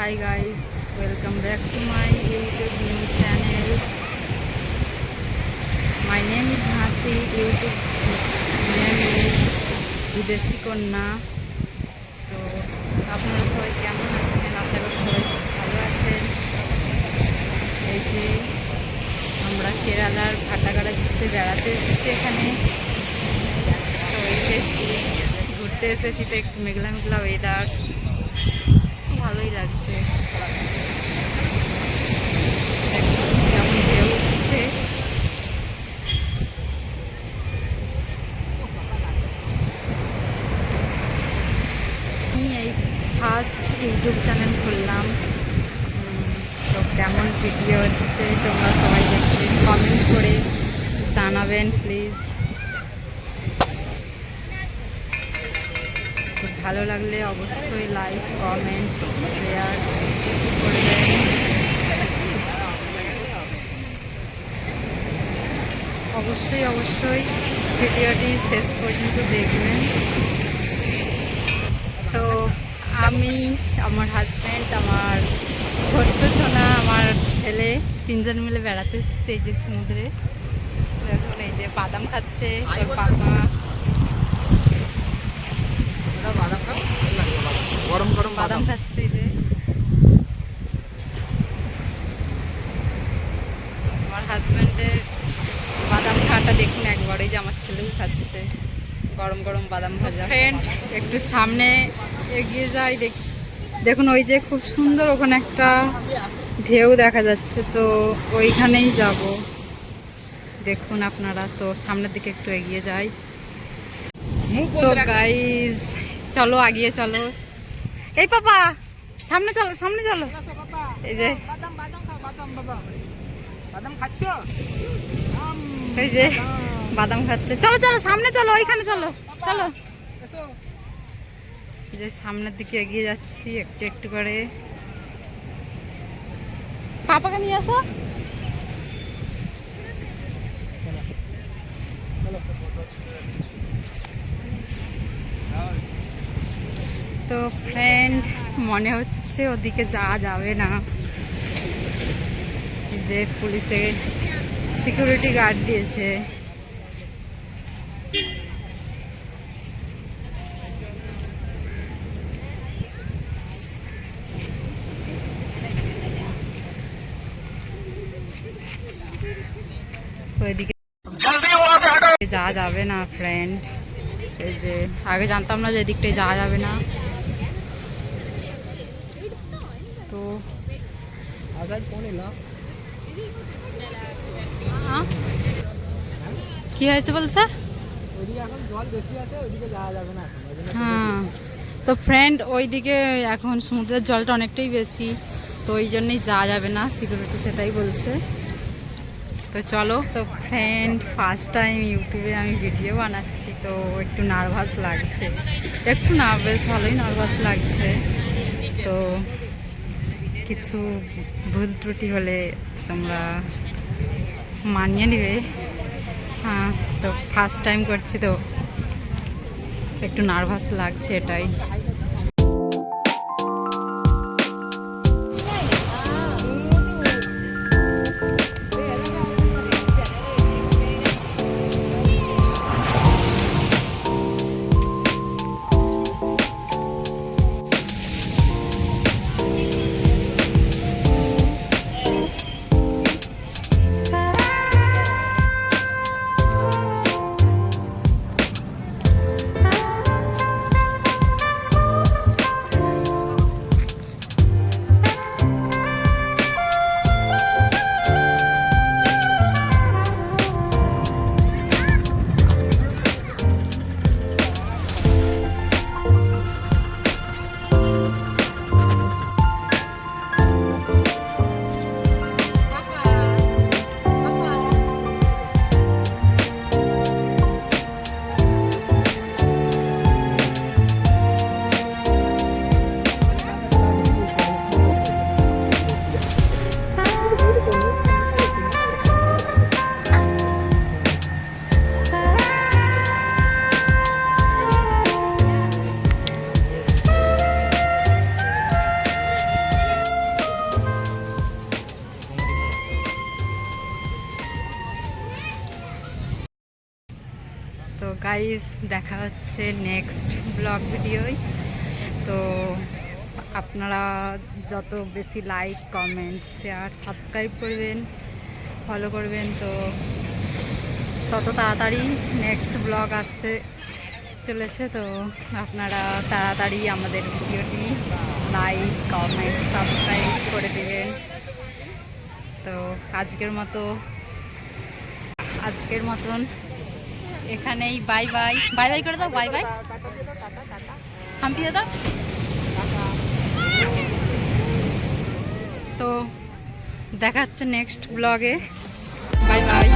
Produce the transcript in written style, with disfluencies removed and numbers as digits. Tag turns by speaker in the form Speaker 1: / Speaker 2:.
Speaker 1: Hi guys, welcome back to my YouTube new channel. My name is Hasi. YouTube name is Bideshi Konna. So আপনারা সবাই কেমন আছেন? আশা করি সবাই ভালো আছেন। এই যে আমরা কেরালার ভাটাগাড়া দিচ্ছে বেড়াতে এসেছি এখানে। তো এই যে ঘুরতে এসেছি, তো একটু মেঘলা মেঘলা ওয়েদার, ভালোই লাগছে। কেমন ঢেউ উঠছে। এই ফার্স্ট ইউটিউব চ্যানেল খুললাম, তো কেমন ভিডিও হচ্ছে তোমরা সবাই দেখবে, কমেন্ট করে জানাবেন প্লিজ। খুব ভালো লাগলে অবশ্যই লাইক, কমেন্ট, শেয়ার করবেন। অবশ্যই ভিডিওটি শেষ পর্যন্ত দেখবেন। তো আমি, আমার হাজব্যান্ড, আমার ছোট্ট সোনা, আমার ছেলে, তিনজন মিলে বেড়াতে এসেছি এই যে সমুদ্রে। দেখুন এই যে বাদাম খাচ্ছে ওর পাপা।
Speaker 2: গরম গরম
Speaker 1: বাদাম খাচ্ছে এই যে আমার হাজব্যান্ডের বাদাম খাওয়াটা দেখুন একবার। এই যে আমার ছেলেও খাচ্ছে গরম গরম বাদাম ভাজা। ফ্রেন্ড একটু সামনে এগিয়ে যাই, দেখুন ওই যে খুব সুন্দর ওখানে একটা ঢেউ দেখা যাচ্ছে, তো ওইখানেই যাব। দেখুন আপনারা, তো সামনের দিকে একটু এগিয়ে যাই। তো গাইজ চলো আগিয়ে চলো। এই পাপা সামনে চলো, সামনে চলো। এই যে এই যে বাদাম খাচ্ছে। চলো চলো সামনে চলো, ওইখানে চলো চলো। যে সামনের দিকে এগিয়ে যাচ্ছি একটু একটু করে। পাপাকে নিয়ে আসো। তো ফ্রেন্ড মনে হচ্ছে ওদিকে যাওয়া যাবে না, যে পুলিশে সিকিউরিটি গার্ড দিয়েছে। তো এদিকে যাওয়া যাবে না ফ্রেন্ড। এই যে আগে জানতাম না যে এদিকটায় যাওয়া যাবে না। তো কি হয়েছে বলছে? হ্যাঁ, তো ফ্রেন্ড ওইদিকে এখন সমুদ্রের জলটা অনেকটাই বেশি, তো ওই জন্যই যাওয়া যাবে না, সিকিউরিটি সেটাই বলছে। তো চলো। তো ফ্রেন্ড ফার্স্ট টাইম ইউটিউবে আমি ভিডিও বানাচ্ছি, তো একটু নার্ভাস লাগছে, একটু না বেশ ভালোই নার্ভাস লাগছে। তো কিছু ভুল ত্রুটি হলে তোমরা মানিয়ে নিবে। হ্যাঁ, তো ফার্স্ট টাইম করছি, তো একটু নার্ভাস লাগছে এটাই। তো গাইস দেখা হচ্ছে নেক্সট ব্লগ ভিডিওয়। তো আপনারা যত বেশি লাইক কমেন্ট শেয়ার সাবস্ক্রাইব করবেন, ফলো করবেন, তো তত তাড়াতাড়ি নেক্সট ব্লগ আসতে চলেছে। তো আপনারা তাড়াতাড়ি আমাদের ভিডিওটি লাইক কমেন্ট সাবস্ক্রাইব করে দেবেন। তো আজকের মতন এখানেই বাই বাই। বাই বাই করে দাও, বাই বাই, হাম্পি দাদা। তো দেখা হচ্ছে নেক্সট ব্লগে। Bye bye.